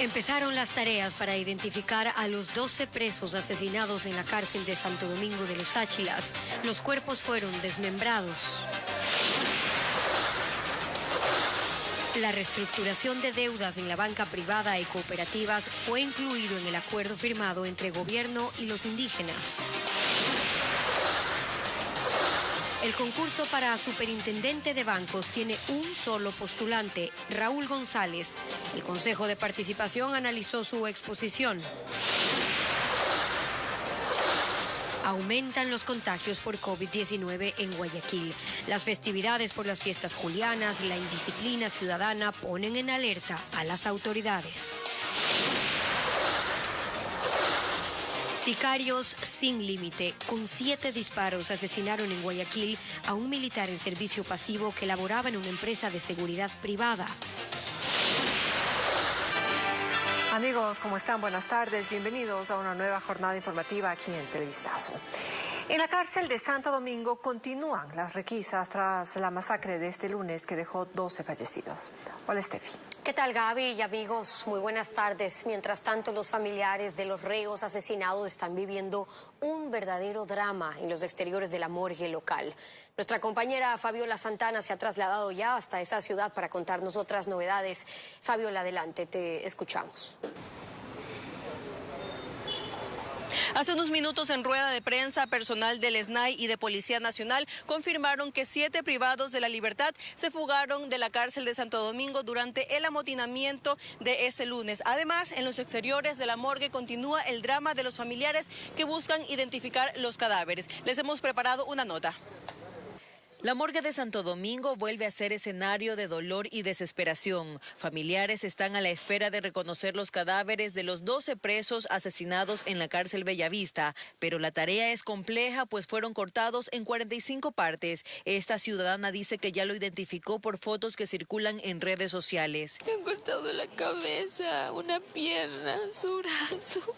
Empezaron las tareas para identificar a los 12 presos asesinados en la cárcel de Santo Domingo de los Áchilas. Los cuerpos fueron desmembrados. La reestructuración de deudas en la banca privada y cooperativas fue incluido en el acuerdo firmado entre gobierno y los indígenas. El concurso para superintendente de bancos tiene un solo postulante, Raúl González. El Consejo de Participación analizó su exposición. Aumentan los contagios por COVID-19 en Guayaquil. Las festividades por las fiestas julianas y la indisciplina ciudadana ponen en alerta a las autoridades. Sicarios sin límite, con 7 disparos, asesinaron en Guayaquil a un militar en servicio pasivo que laboraba en una empresa de seguridad privada. Amigos, ¿cómo están? Buenas tardes. Bienvenidos a una nueva jornada informativa aquí en Televistazo. En la cárcel de Santo Domingo continúan las requisas tras la masacre de este lunes que dejó 12 fallecidos. Hola, Steffi. ¿Qué tal, Gaby y amigos? Muy buenas tardes. Mientras tanto, los familiares de los reos asesinados están viviendo un verdadero drama en los exteriores de la morgue local. Nuestra compañera Fabiola Santana se ha trasladado ya hasta esa ciudad para contarnos otras novedades. Fabiola, adelante, te escuchamos. Hace unos minutos en rueda de prensa, personal del SNAI y de Policía Nacional confirmaron que 7 privados de la libertad se fugaron de la cárcel de Santo Domingo durante el amotinamiento de ese lunes. Además, en los exteriores de la morgue continúa el drama de los familiares que buscan identificar los cadáveres. Les hemos preparado una nota. La morgue de Santo Domingo vuelve a ser escenario de dolor y desesperación. Familiares están a la espera de reconocer los cadáveres de los 12 presos asesinados en la cárcel Bellavista, pero la tarea es compleja, pues fueron cortados en 45 partes. Esta ciudadana dice que ya lo identificó por fotos que circulan en redes sociales. Me han cortado la cabeza, una pierna, su brazo.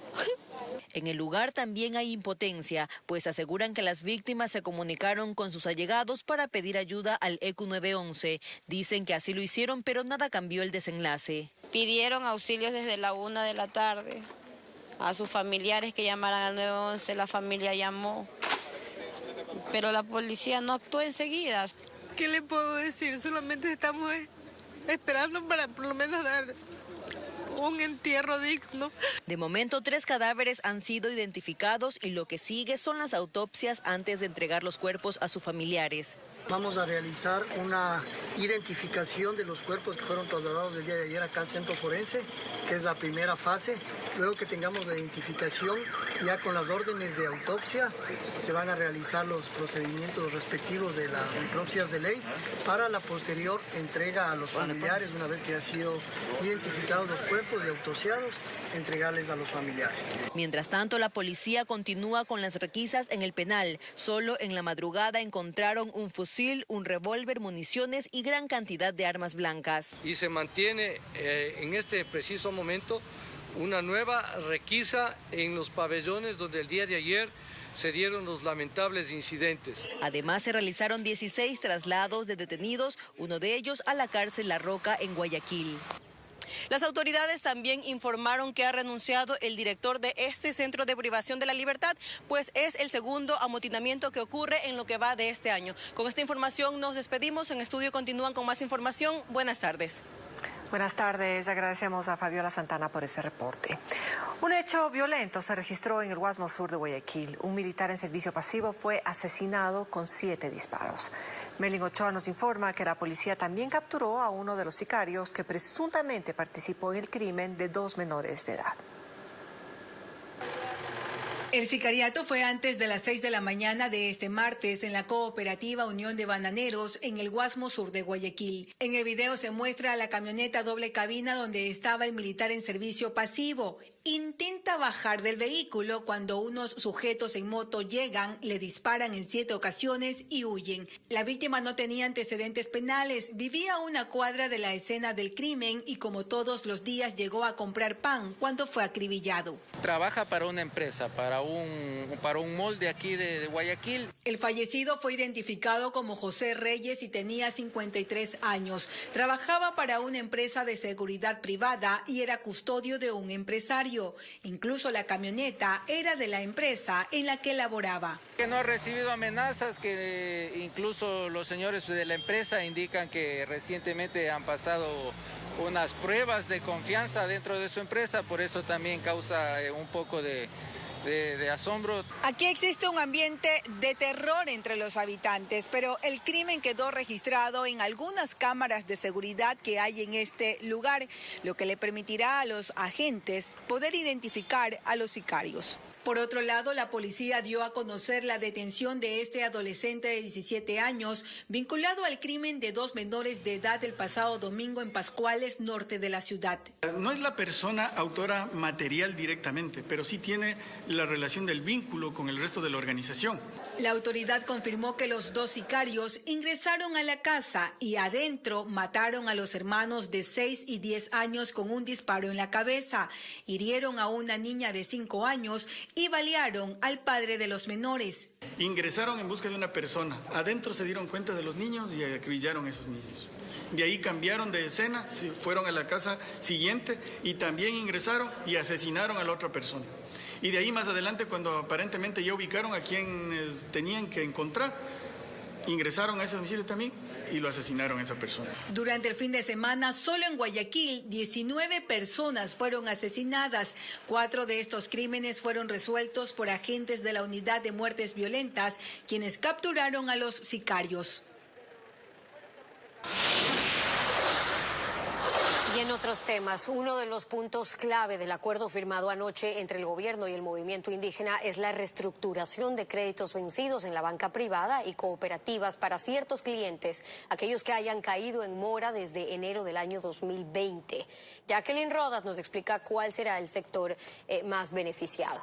En el lugar también hay impotencia, pues aseguran que las víctimas se comunicaron con sus allegados para pedir ayuda al ECU 911. Dicen que así lo hicieron, pero nada cambió el desenlace. Pidieron auxilios desde la 1 de la tarde a sus familiares que llamaran al 911. La familia llamó, pero la policía no actuó enseguida. ¿Qué le puedo decir? Solamente estamos esperando para por lo menos dar un entierro digno. De momento, 3 cadáveres han sido identificados y lo que sigue son las autopsias antes de entregar los cuerpos a sus familiares. Vamos a realizar una identificación de los cuerpos que fueron trasladados el día de ayer acá al centro forense, que es la primera fase. Luego que tengamos la identificación, ya con las órdenes de autopsia, se van a realizar los procedimientos respectivos de las necropsias de ley para la posterior entrega a los familiares, una vez que han sido identificados los cuerpos y autopsiados, entregarles a los familiares. Mientras tanto, la policía continúa con las requisas en el penal. Solo en la madrugada encontraron un fusil, un revólver, municiones y gran cantidad de armas blancas. Y se mantiene en este preciso momento una nueva requisa en los pabellones donde el día de ayer se dieron los lamentables incidentes. Además, se realizaron 16 traslados de detenidos, uno de ellos a la cárcel La Roca en Guayaquil. Las autoridades también informaron que ha renunciado el director de este centro de privación de la libertad, pues es el segundo amotinamiento que ocurre en lo que va de este año. Con esta información nos despedimos. En estudio continúan con más información. Buenas tardes. Buenas tardes. Agradecemos a Fabiola Santana por ese reporte. Un hecho violento se registró en el Guasmo Sur de Guayaquil. Un militar en servicio pasivo fue asesinado con 7 disparos. Merlin Ochoa nos informa que la policía también capturó a uno de los sicarios que presuntamente participó en el crimen de 2 menores de edad. El sicariato fue antes de las 6 de la mañana de este martes en la cooperativa Unión de Bananeros en el Guasmo Sur de Guayaquil. En el video se muestra la camioneta doble cabina donde estaba el militar en servicio pasivo. Intenta bajar del vehículo cuando unos sujetos en moto llegan, le disparan en 7 ocasiones y huyen. La víctima no tenía antecedentes penales, vivía a una cuadra de la escena del crimen y como todos los días llegó a comprar pan cuando fue acribillado. Trabaja para una empresa, para un molde aquí de Guayaquil. El fallecido fue identificado como José Reyes y tenía 53 años. Trabajaba para una empresa de seguridad privada y era custodio de un empresario. Incluso la camioneta era de la empresa en la que laboraba. Que no ha recibido amenazas, que incluso los señores de la empresa indican que recientemente han pasado unas pruebas de confianza dentro de su empresa, por eso también causa un poco de asombro. Aquí existe un ambiente de terror entre los habitantes, pero el crimen quedó registrado en algunas cámaras de seguridad que hay en este lugar, lo que le permitirá a los agentes poder identificar a los sicarios. Por otro lado, la policía dio a conocer la detención de este adolescente de 17 años vinculado al crimen de 2 menores de edad el pasado domingo en Pascuales, norte de la ciudad. No es la persona autora material directamente, pero sí tiene la relación del vínculo con el resto de la organización. La autoridad confirmó que los 2 sicarios ingresaron a la casa y adentro mataron a los hermanos de 6 y 10 años con un disparo en la cabeza, hirieron a una niña de 5 años y balearon al padre de los menores. Ingresaron en busca de una persona, adentro se dieron cuenta de los niños y acribillaron a esos niños. De ahí cambiaron de escena, fueron a la casa siguiente y también ingresaron y asesinaron a la otra persona. Y de ahí más adelante, cuando aparentemente ya ubicaron a quienes tenían que encontrar, ingresaron a ese domicilio también y lo asesinaron a esa persona. Durante el fin de semana, solo en Guayaquil, 19 personas fueron asesinadas. 4 de estos crímenes fueron resueltos por agentes de la Unidad de Muertes Violentas, quienes capturaron a los sicarios. Y en otros temas, uno de los puntos clave del acuerdo firmado anoche entre el gobierno y el movimiento indígena es la reestructuración de créditos vencidos en la banca privada y cooperativas para ciertos clientes, aquellos que hayan caído en mora desde enero del año 2020. Jacqueline Rodas nos explica cuál será el sector más beneficiado.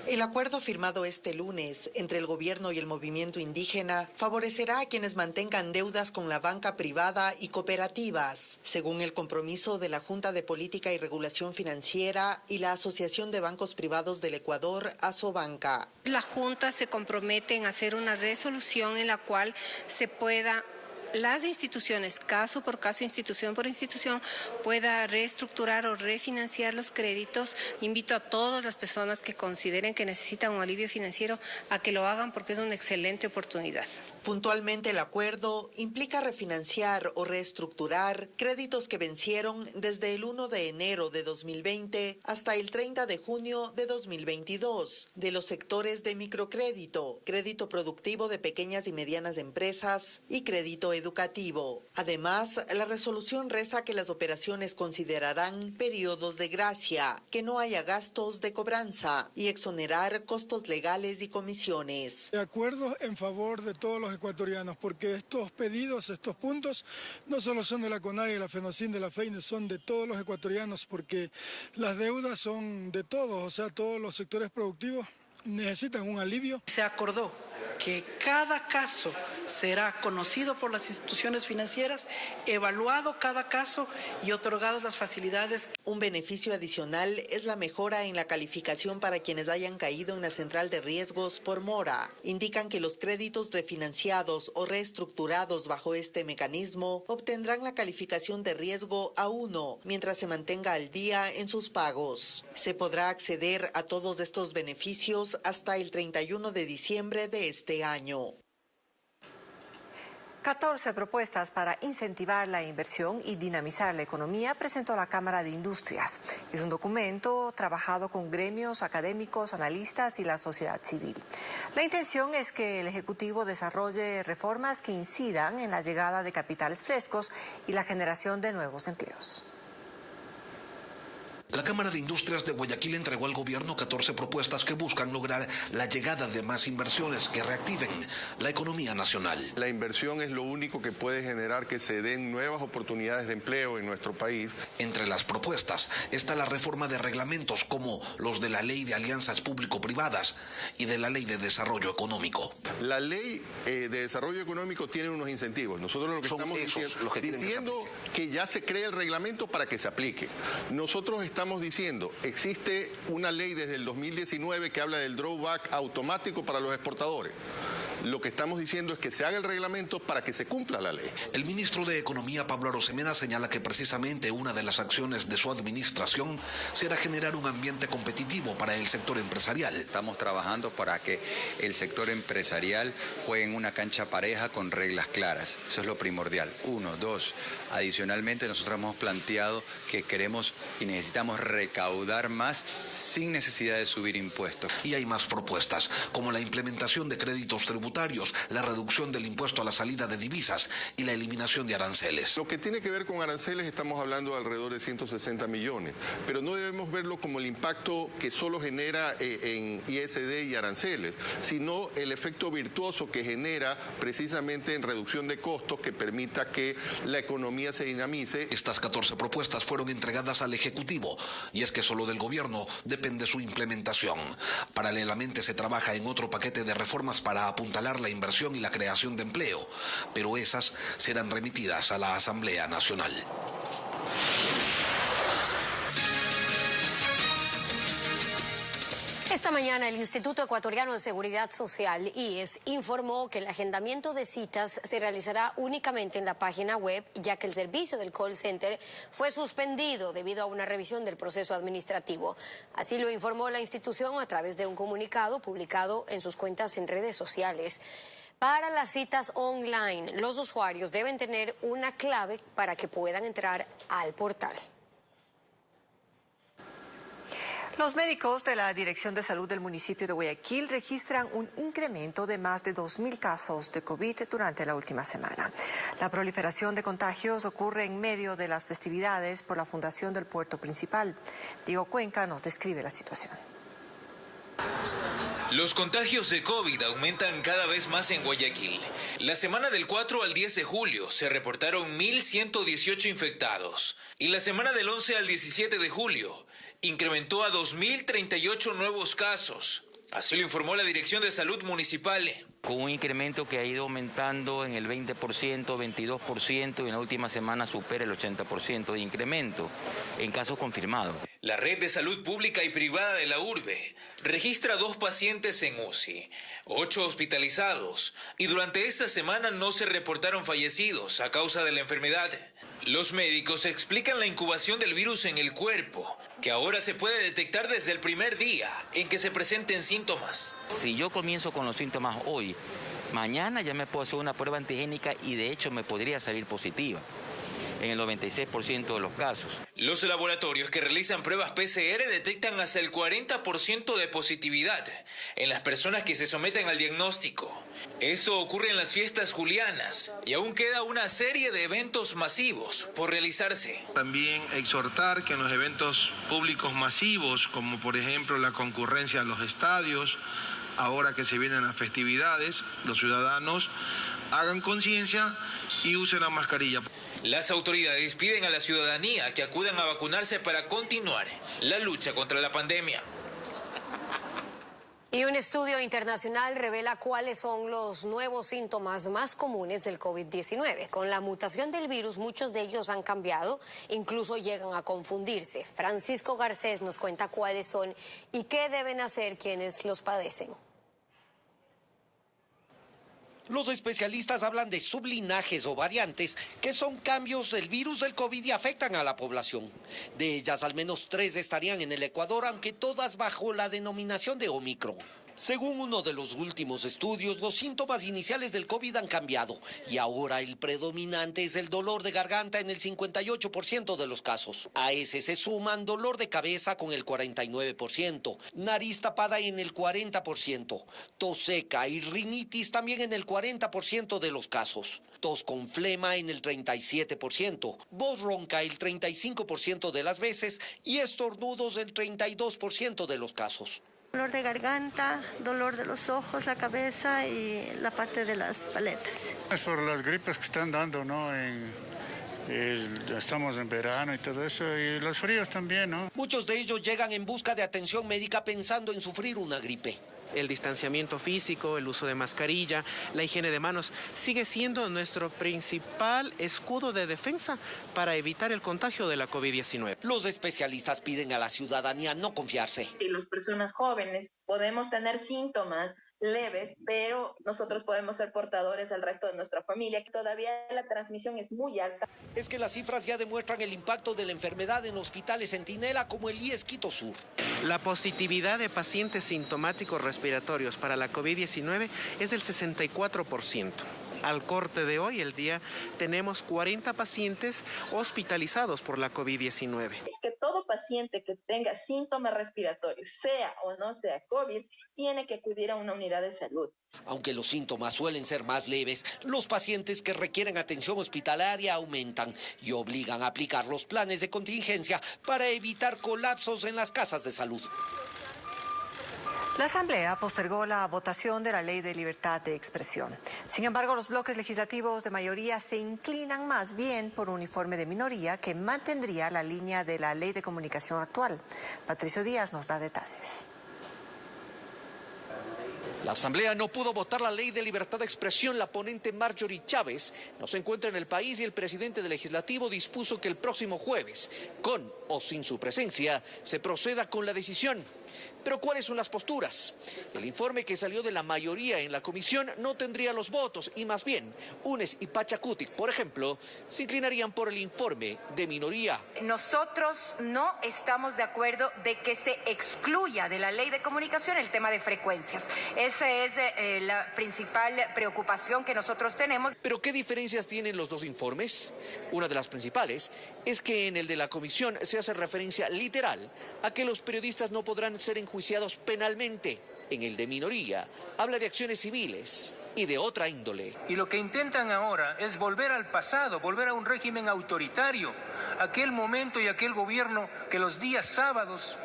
El acuerdo firmado este lunes entre el gobierno y el movimiento indígena favorecerá a quienes mantengan deudas con la banca privada y cooperativas, según el compromiso de la Junta de Política y Regulación Financiera y la Asociación de Bancos Privados del Ecuador, Asobanca. La Junta se compromete en hacer una resolución en la cual se pueda las instituciones, caso por caso, institución por institución, pueda reestructurar o refinanciar los créditos. Invito a todas las personas que consideren que necesitan un alivio financiero a que lo hagan porque es una excelente oportunidad. Puntualmente, el acuerdo implica refinanciar o reestructurar créditos que vencieron desde el 1 de enero de 2020 hasta el 30 de junio de 2022 de los sectores de microcrédito, crédito productivo de pequeñas y medianas empresas y crédito educativo. Además, la resolución reza que las operaciones considerarán periodos de gracia, que no haya gastos de cobranza y exonerar costos legales y comisiones. De acuerdo en favor de todos los ecuatorianos, porque estos pedidos, estos puntos, no solo son de la CONAIE, de la FENOCIN, de la FEINE, son de todos los ecuatorianos, porque las deudas son de todos, o sea, todos los sectores productivos necesitan un alivio. Se acordó que cada caso será conocido por las instituciones financieras, evaluado cada caso y otorgadas las facilidades. Un beneficio adicional es la mejora en la calificación para quienes hayan caído en la central de riesgos por mora. Indican que los créditos refinanciados o reestructurados bajo este mecanismo obtendrán la calificación de riesgo A1 mientras se mantenga al día en sus pagos. Se podrá acceder a todos estos beneficios hasta el 31 de diciembre de este año. 14 propuestas para incentivar la inversión y dinamizar la economía presentó la Cámara de Industrias. Es un documento trabajado con gremios académicos, analistas y la sociedad civil. La intención es que el Ejecutivo desarrolle reformas que incidan en la llegada de capitales frescos y la generación de nuevos empleos. La Cámara de Industrias de Guayaquil entregó al gobierno 14 propuestas que buscan lograr la llegada de más inversiones que reactiven la economía nacional. La inversión es lo único que puede generar que se den nuevas oportunidades de empleo en nuestro país. Entre las propuestas está la reforma de reglamentos como los de la Ley de Alianzas Público-Privadas y de la Ley de Desarrollo Económico. La Ley de Desarrollo Económico tiene unos incentivos. Nosotros lo que estamos diciendo que ya se cree el reglamento para que se aplique. Nosotros estamos diciendo, existe una ley desde el 2019 que habla del drawback automático para los exportadores. Lo que estamos diciendo es que se haga el reglamento para que se cumpla la ley. El ministro de Economía, Pablo Arosemena, señala que precisamente una de las acciones de su administración será generar un ambiente competitivo para el sector empresarial. Estamos trabajando para que el sector empresarial juegue en una cancha pareja con reglas claras. Eso es lo primordial. 1, 2. Adicionalmente, nosotros hemos planteado que queremos y necesitamos recaudar más sin necesidad de subir impuestos. Y hay más propuestas, como la implementación de créditos tributarios, la reducción del impuesto a la salida de divisas y la eliminación de aranceles. Lo que tiene que ver con aranceles estamos hablando de alrededor de 160 millones, pero no debemos verlo como el impacto que solo genera en ISD y aranceles, sino el efecto virtuoso que genera precisamente en reducción de costos que permita que la economía se dinamice. Estas 14 propuestas fueron entregadas al Ejecutivo y es que solo del gobierno depende su implementación. Paralelamente se trabaja en otro paquete de reformas para apuntalar la inversión y la creación de empleo, pero esas serán remitidas a la Asamblea Nacional. Esta mañana el Instituto Ecuatoriano de Seguridad Social, IES, informó que el agendamiento de citas se realizará únicamente en la página web, ya que el servicio del call center fue suspendido debido a una revisión del proceso administrativo. Así lo informó la institución a través de un comunicado publicado en sus cuentas en redes sociales. Para las citas online, los usuarios deben tener una clave para que puedan entrar al portal. Los médicos de la Dirección de Salud del municipio de Guayaquil registran un incremento de más de 2.000 casos de COVID durante la última semana. La proliferación de contagios ocurre en medio de las festividades por la fundación del puerto principal. Diego Cuenca nos describe la situación. Los contagios de COVID aumentan cada vez más en Guayaquil. La semana del 4 al 10 de julio se reportaron 1.118 infectados y la semana del 11 al 17 de julio incrementó a 2.038 nuevos casos. Así lo informó la Dirección de Salud Municipal. Con un incremento que ha ido aumentando en el 20%, 22% y en la última semana supera el 80% de incremento en casos confirmados. La red de salud pública y privada de la urbe registra 2 pacientes en UCI, 8 hospitalizados y durante esta semana no se reportaron fallecidos a causa de la enfermedad. Los médicos explican la incubación del virus en el cuerpo, que ahora se puede detectar desde el primer día en que se presenten síntomas. Si yo comienzo con los síntomas hoy, mañana ya me puedo hacer una prueba antigénica y de hecho me podría salir positiva en el 96% de los casos. Los laboratorios que realizan pruebas PCR detectan hasta el 40% de positividad en las personas que se someten al diagnóstico. Esto ocurre en las fiestas julianas y aún queda una serie de eventos masivos por realizarse. También exhortar que en los eventos públicos masivos, como por ejemplo la concurrencia a los estadios, ahora que se vienen las festividades, los ciudadanos hagan conciencia y usen la mascarilla. Las autoridades piden a la ciudadanía que acudan a vacunarse para continuar la lucha contra la pandemia. Y un estudio internacional revela cuáles son los nuevos síntomas más comunes del COVID-19. Con la mutación del virus, muchos de ellos han cambiado, incluso llegan a confundirse. Francisco Garcés nos cuenta cuáles son y qué deben hacer quienes los padecen. Los especialistas hablan de sublinajes o variantes, que son cambios del virus del COVID y afectan a la población. De ellas, al menos 3 estarían en el Ecuador, aunque todas bajo la denominación de Omicron. Según uno de los últimos estudios, los síntomas iniciales del COVID han cambiado y ahora el predominante es el dolor de garganta en el 58% de los casos. A ese se suman dolor de cabeza con el 49%, nariz tapada en el 40%, tos seca y rinitis también en el 40% de los casos, tos con flema en el 37%, voz ronca el 35% de las veces y estornudos el 32% de los casos. Dolor de garganta, dolor de los ojos, la cabeza y la parte de las paletas. Es por las gripes que están dando, ¿no? Estamos en verano y todo eso, y los fríos también, ¿no? Muchos de ellos llegan en busca de atención médica pensando en sufrir una gripe. El distanciamiento físico, el uso de mascarilla, la higiene de manos, sigue siendo nuestro principal escudo de defensa para evitar el contagio de la COVID-19. Los especialistas piden a la ciudadanía no confiarse. Y las personas jóvenes podemos tener síntomas leves, pero nosotros podemos ser portadores al resto de nuestra familia. Todavía la transmisión es muy alta. Es que las cifras ya demuestran el impacto de la enfermedad en hospitales centinela como el IES Quito Sur. La positividad de pacientes sintomáticos respiratorios para la COVID-19 es del 64%. Al corte de hoy, el día, tenemos 40 pacientes hospitalizados por la COVID-19. Es que todo paciente que tenga síntomas respiratorios, sea o no sea COVID, tiene que acudir a una unidad de salud. Aunque los síntomas suelen ser más leves, los pacientes que requieren atención hospitalaria aumentan y obligan a aplicar los planes de contingencia para evitar colapsos en las casas de salud. La Asamblea postergó la votación de la Ley de Libertad de Expresión. Sin embargo, los bloques legislativos de mayoría se inclinan más bien por un informe de minoría que mantendría la línea de la Ley de Comunicación actual. Patricio Díaz nos da detalles. La Asamblea no pudo votar la Ley de Libertad de Expresión. La ponente Marjorie Chávez no se encuentra en el país y el presidente del Legislativo dispuso que el próximo jueves, con o sin su presencia, se proceda con la decisión. Pero ¿cuáles son las posturas? El informe que salió de la mayoría en la comisión no tendría los votos y más bien UNES y Pachacutic, por ejemplo, se inclinarían por el informe de minoría. Nosotros no estamos de acuerdo de que se excluya de la Ley de Comunicación el tema de frecuencias. Esa es la principal preocupación que nosotros tenemos. ¿Pero qué diferencias tienen los dos informes? Una de las principales es que en el de la comisión se hace referencia literal a que los periodistas no podrán ser enjuiciados penalmente. En el de minoría habla de acciones civiles y de otra índole. Y lo que intentan ahora es volver al pasado, volver a un régimen autoritario, aquel momento y aquel gobierno que los días sábados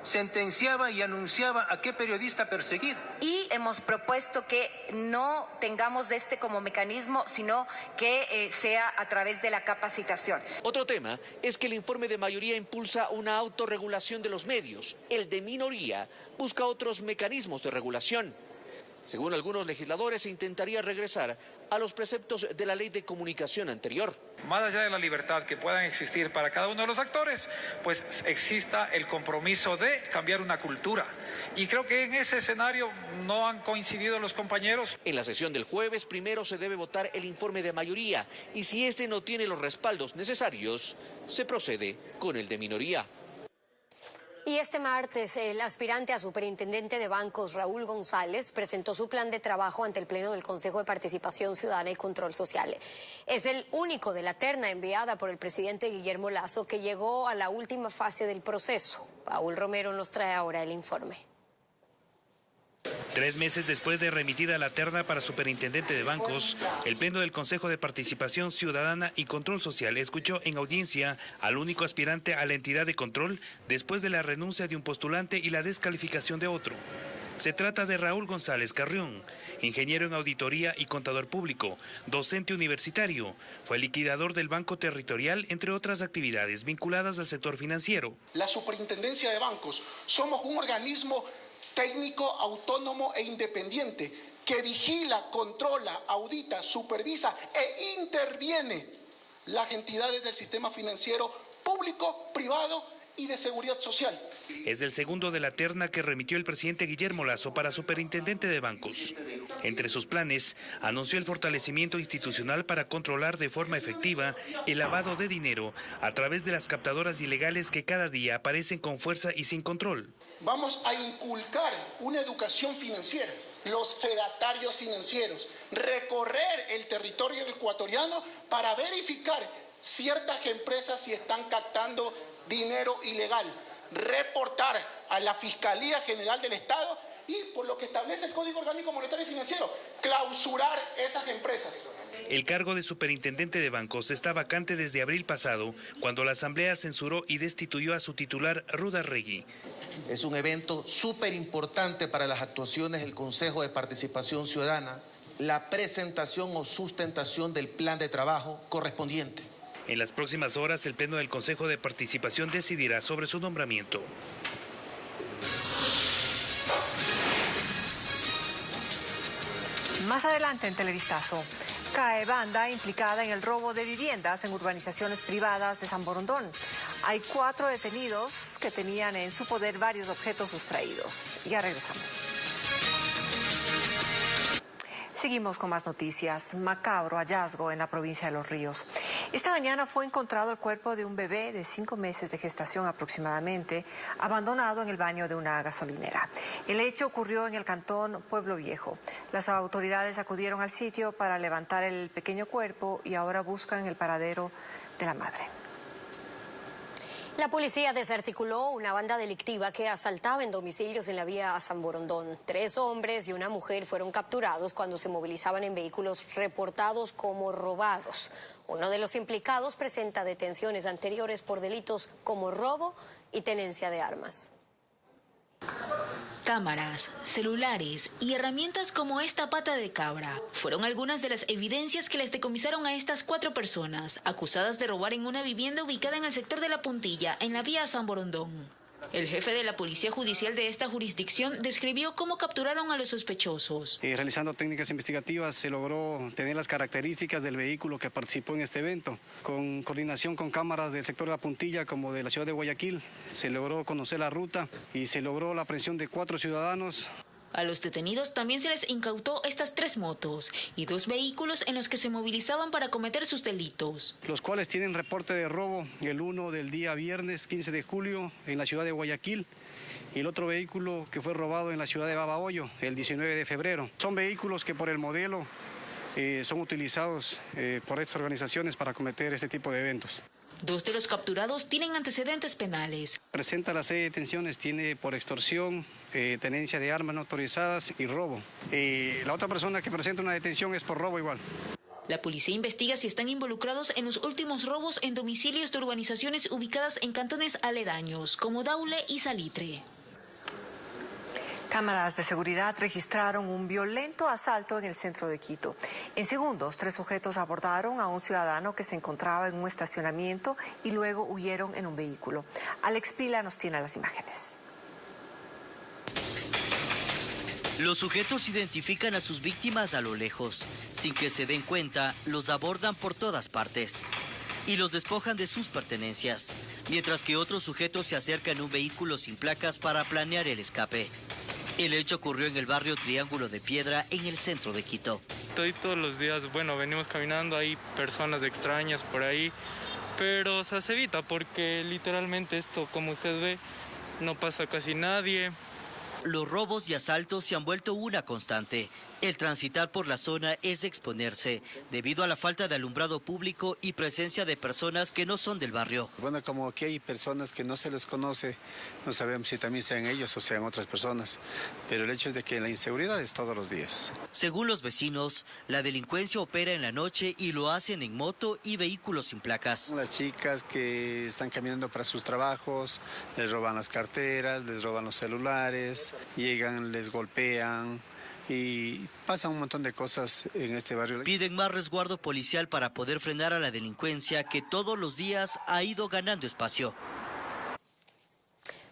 sentenciaba y anunciaba a qué periodista perseguir. Y hemos propuesto que no tengamos este como mecanismo, sino que sea a través de la capacitación. Otro tema es que el informe de mayoría impulsa una autorregulación de los medios. El de minoría busca otros mecanismos de regulación. Según algunos legisladores, se intentaría regresar a los preceptos de la Ley de Comunicación anterior. Más allá de la libertad que puedan existir para cada uno de los actores, pues exista el compromiso de cambiar una cultura. Y creo que en ese escenario no han coincidido los compañeros. En la sesión del jueves primero se debe votar el informe de mayoría y si este no tiene los respaldos necesarios, se procede con el de minoría. Y este martes, el aspirante a superintendente de bancos, Raúl González, presentó su plan de trabajo ante el Pleno del Consejo de Participación Ciudadana y Control Social. Es el único de la terna enviada por el presidente Guillermo Lasso que llegó a la última fase del proceso. Paul Romero nos trae ahora el informe. 3 meses después de remitida la terna para superintendente de bancos, el Pleno del Consejo de Participación Ciudadana y Control Social escuchó en audiencia al único aspirante a la entidad de control después de la renuncia de un postulante y la descalificación de otro. Se trata de Raúl González Carrión, ingeniero en auditoría y contador público, docente universitario, fue liquidador del Banco Territorial, entre otras actividades vinculadas al sector financiero. La Superintendencia de Bancos somos un organismo técnico, autónomo e independiente que vigila, controla, audita, supervisa e interviene las entidades del sistema financiero público, privado y de Seguridad Social. Es el segundo de la terna que remitió el presidente Guillermo Lasso para superintendente de bancos. Entre sus planes, anunció el fortalecimiento institucional para controlar de forma efectiva el lavado de dinero a través de las captadoras ilegales que cada día aparecen con fuerza y sin control. Vamos a inculcar una educación financiera, los fedatarios financieros, recorrer el territorio ecuatoriano para verificar ciertas empresas si están captando dinero ilegal, reportar a la Fiscalía General del Estado y, por lo que establece el Código Orgánico Monetario y Financiero, clausurar esas empresas. El cargo de superintendente de bancos está vacante desde abril pasado, cuando la Asamblea censuró y destituyó a su titular, Ruda Regui. Es un evento súper importante para las actuaciones del Consejo de Participación Ciudadana, la presentación o sustentación del plan de trabajo correspondiente. En las próximas horas, el Pleno del Consejo de Participación decidirá sobre su nombramiento. Más adelante en Televistazo, cae banda implicada en el robo de viviendas en urbanizaciones privadas de San Borondón. Hay 4 detenidos que tenían en su poder varios objetos sustraídos. Ya regresamos. Seguimos con más noticias. Macabro hallazgo en la provincia de Los Ríos. Esta mañana fue encontrado el cuerpo de un bebé de 5 meses de gestación aproximadamente, abandonado en el baño de una gasolinera. El hecho ocurrió en el cantón Pueblo Viejo. Las autoridades acudieron al sitio para levantar el pequeño cuerpo y ahora buscan el paradero de la madre. La policía desarticuló una banda delictiva que asaltaba en domicilios en la vía San Borondón. 3 hombres y una mujer fueron capturados cuando se movilizaban en vehículos reportados como robados. Uno de los implicados presenta detenciones anteriores por delitos como robo y tenencia de armas. Cámaras, celulares y herramientas como esta pata de cabra fueron algunas de las evidencias que les decomisaron a estas 4 personas acusadas de robar en una vivienda ubicada en el sector de La Puntilla, en la vía San Borondón. El jefe de la Policía Judicial de esta jurisdicción describió cómo capturaron a los sospechosos. Realizando técnicas investigativas se logró tener las características del vehículo que participó en este evento. Con coordinación con cámaras del sector de La Puntilla como de la ciudad de Guayaquil, se logró conocer la ruta y se logró la aprehensión de 4 ciudadanos. A los detenidos también se les incautó estas 3 motos y 2 vehículos en los que se movilizaban para cometer sus delitos. Los cuales tienen reporte de robo, el uno del día viernes 15 de julio en la ciudad de Guayaquil y el otro vehículo que fue robado en la ciudad de Babahoyo el 19 de febrero. Son vehículos que por el modelo son utilizados por estas organizaciones para cometer este tipo de eventos. 2 de los capturados tienen antecedentes penales. Presenta las 6 detenciones, tiene por extorsión, tenencia de armas no autorizadas y robo. La otra persona que presenta una detención es por robo igual. La policía investiga si están involucrados en los últimos robos en domicilios de urbanizaciones ubicadas en cantones aledaños, como Daule y Salitre. Cámaras de seguridad registraron un violento asalto en el centro de Quito. En segundos, 3 sujetos abordaron a un ciudadano que se encontraba en un estacionamiento y luego huyeron en un vehículo. Alex Pila nos tiene las imágenes. Los sujetos identifican a sus víctimas a lo lejos. Sin que se den cuenta, los abordan por todas partes y los despojan de sus pertenencias, mientras que otros sujetos se acercan a un vehículo sin placas para planear el escape. El hecho ocurrió en el barrio Triángulo de Piedra, en el centro de Quito. Todos los días, venimos caminando, hay personas extrañas por ahí, pero se evita porque literalmente esto, como usted ve, no pasa casi nadie. Los robos y asaltos se han vuelto una constante. El transitar por la zona es exponerse, debido a la falta de alumbrado público y presencia de personas que no son del barrio. Bueno, como aquí hay personas que no se les conoce, no sabemos si también sean ellos o sean otras personas, pero el hecho es de que la inseguridad es todos los días. Según los vecinos, la delincuencia opera en la noche y lo hacen en moto y vehículos sin placas. Las chicas que están caminando para sus trabajos, les roban las carteras, les roban los celulares, llegan, les golpean y pasan un montón de cosas en este barrio. Piden más resguardo policial para poder frenar a la delincuencia que todos los días ha ido ganando espacio.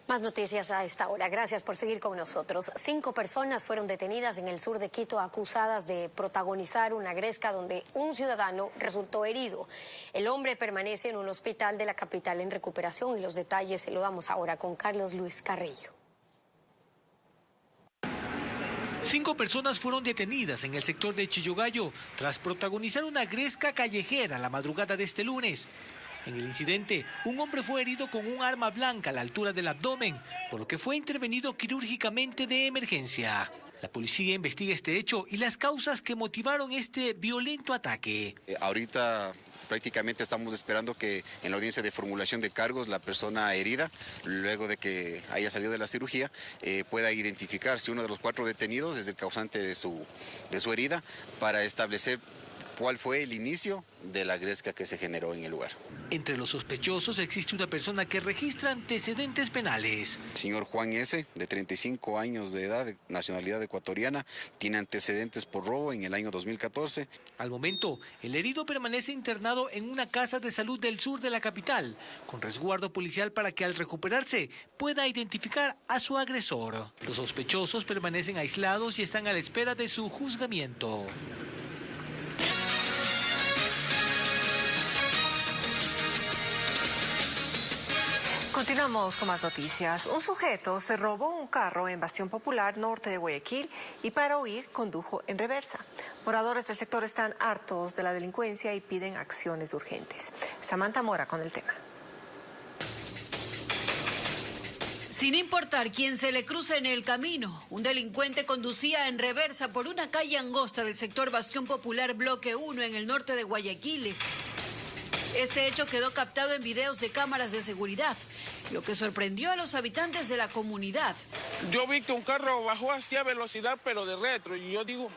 Más noticias a esta hora. Gracias por seguir con nosotros. 5 personas fueron detenidas en el sur de Quito acusadas de protagonizar una gresca donde un ciudadano resultó herido. El hombre permanece en un hospital de la capital en recuperación y los detalles se lo damos ahora con Carlos Luis Carrillo. 5 personas fueron detenidas en el sector de Chillogallo tras protagonizar una gresca callejera la madrugada de este lunes. En el incidente, un hombre fue herido con un arma blanca a la altura del abdomen, por lo que fue intervenido quirúrgicamente de emergencia. La policía investiga este hecho y las causas que motivaron este violento ataque. Ahorita prácticamente estamos esperando que en la audiencia de formulación de cargos la persona herida, luego de que haya salido de la cirugía, pueda identificar si uno de los 4 detenidos es el causante de su herida para establecer cuál fue el inicio de la gresca que se generó en el lugar. Entre los sospechosos existe una persona que registra antecedentes penales. Señor Juan S., de 35 años de edad, de nacionalidad ecuatoriana, tiene antecedentes por robo en el año 2014. Al momento, el herido permanece internado en una casa de salud del sur de la capital, con resguardo policial para que al recuperarse pueda identificar a su agresor. Los sospechosos permanecen aislados y están a la espera de su juzgamiento. Continuamos con más noticias. Un sujeto se robó un carro en Bastión Popular, norte de Guayaquil, y para huir condujo en reversa. Moradores del sector están hartos de la delincuencia y piden acciones urgentes. Samantha Mora con el tema. Sin importar quién se le cruce en el camino, un delincuente conducía en reversa por una calle angosta del sector Bastión Popular, bloque 1, en el norte de Guayaquil. Este hecho quedó captado en videos de cámaras de seguridad, lo que sorprendió a los habitantes de la comunidad. Yo vi que un carro bajó hacia velocidad, pero de retro, y yo digo,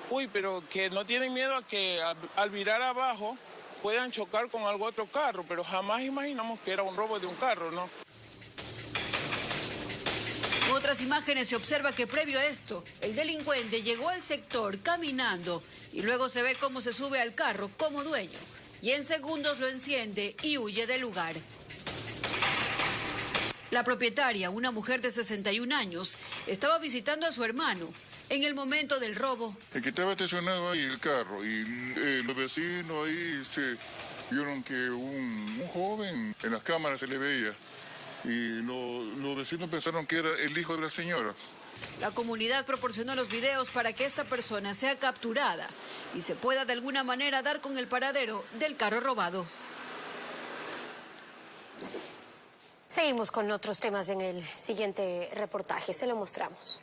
uy, pero que no tienen miedo a que al virar abajo puedan chocar con algún otro carro, pero jamás imaginamos que era un robo de un carro, ¿no? En otras imágenes se observa que previo a esto, el delincuente llegó al sector caminando y luego se ve cómo se sube al carro como dueño. Y en segundos lo enciende y huye del lugar. La propietaria, una mujer de 61 años, estaba visitando a su hermano. En el momento del robo, el que estaba estacionado ahí el carro y los vecinos ahí se vieron que un joven en las cámaras se le veía y los vecinos pensaron que era el hijo de la señora. La comunidad proporcionó los videos para que esta persona sea capturada y se pueda de alguna manera dar con el paradero del carro robado. Seguimos con otros temas en el siguiente reportaje, se lo mostramos.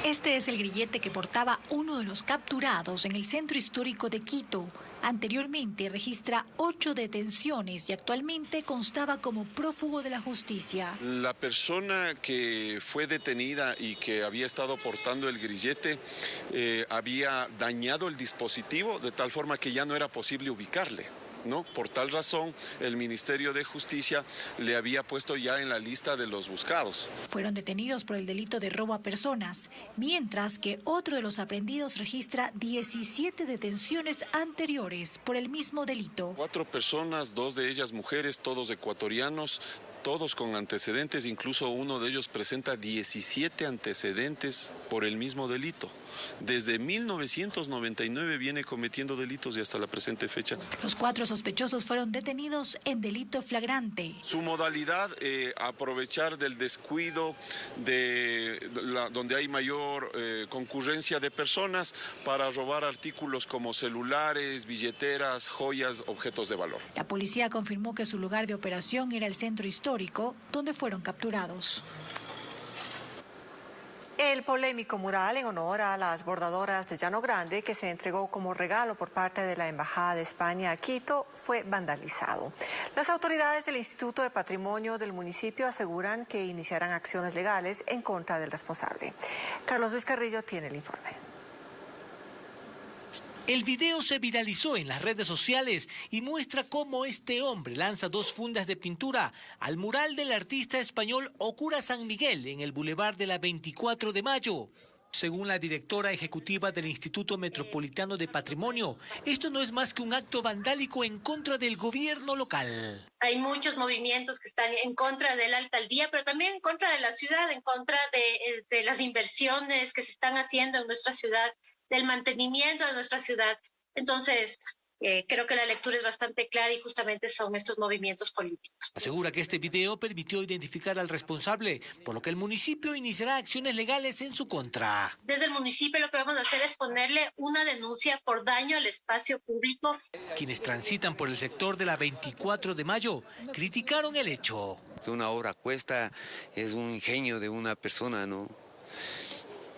Este es el grillete que portaba uno de los capturados en el centro histórico de Quito. Anteriormente registra 8 detenciones y actualmente constaba como prófugo de la justicia. La persona que fue detenida y que había estado portando el grillete había dañado el dispositivo de tal forma que ya no era posible ubicarle, ¿no? Por tal razón, el Ministerio de Justicia le había puesto ya en la lista de los buscados. Fueron detenidos por el delito de robo a personas, mientras que otro de los aprehendidos registra 17 detenciones anteriores por el mismo delito. 4 personas, 2 de ellas mujeres, todos ecuatorianos, todos con antecedentes, incluso uno de ellos presenta 17 antecedentes por el mismo delito. Desde 1999 viene cometiendo delitos y hasta la presente fecha. Los 4 sospechosos fueron detenidos en delito flagrante. Su modalidad, aprovechar del descuido donde hay mayor concurrencia de personas para robar artículos como celulares, billeteras, joyas, objetos de valor. La policía confirmó que su lugar de operación era el centro histórico, donde fueron capturados. El polémico mural en honor a las bordadoras de Llano Grande, que se entregó como regalo por parte de la Embajada de España a Quito, fue vandalizado. Las autoridades del Instituto de Patrimonio del municipio aseguran que iniciarán acciones legales en contra del responsable. Carlos Luis Carrillo tiene el informe. El video se viralizó en las redes sociales y muestra cómo este hombre lanza 2 fundas de pintura al mural del artista español Ocura San Miguel en el Boulevard de la 24 de Mayo. Según la directora ejecutiva del Instituto Metropolitano de Patrimonio, esto no es más que un acto vandálico en contra del gobierno local. Hay muchos movimientos que están en contra de la alcaldía, pero también en contra de la ciudad, en contra de las inversiones que se están haciendo en nuestra ciudad, del mantenimiento de nuestra ciudad. Entonces, creo que la lectura es bastante clara y justamente son estos movimientos políticos. Asegura que este video permitió identificar al responsable, por lo que el municipio iniciará acciones legales en su contra. Desde el municipio lo que vamos a hacer es ponerle una denuncia por daño al espacio público. Quienes transitan por el sector de la 24 de mayo criticaron el hecho. Que una obra cuesta, es un ingenio de una persona, ¿no?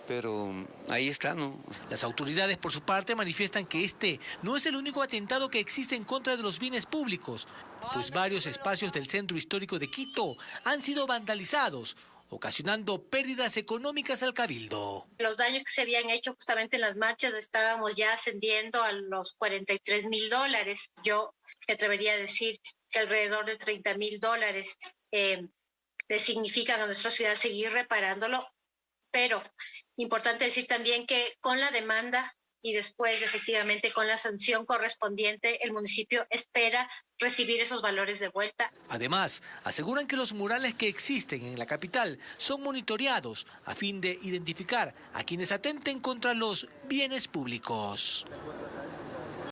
Pero ahí está, ¿no? Las autoridades, por su parte, manifiestan que este no es el único atentado que existe en contra de los bienes públicos, pues varios espacios del centro histórico de Quito han sido vandalizados, ocasionando pérdidas económicas al cabildo. Los daños que se habían hecho justamente en las marchas estábamos ya ascendiendo a los $43,000. Yo me atrevería a decir que alrededor de $30,000 le significan a nuestra ciudad seguir reparándolo. Pero importante decir también que con la demanda y después efectivamente con la sanción correspondiente, el municipio espera recibir esos valores de vuelta. Además, aseguran que los murales que existen en la capital son monitoreados a fin de identificar a quienes atenten contra los bienes públicos.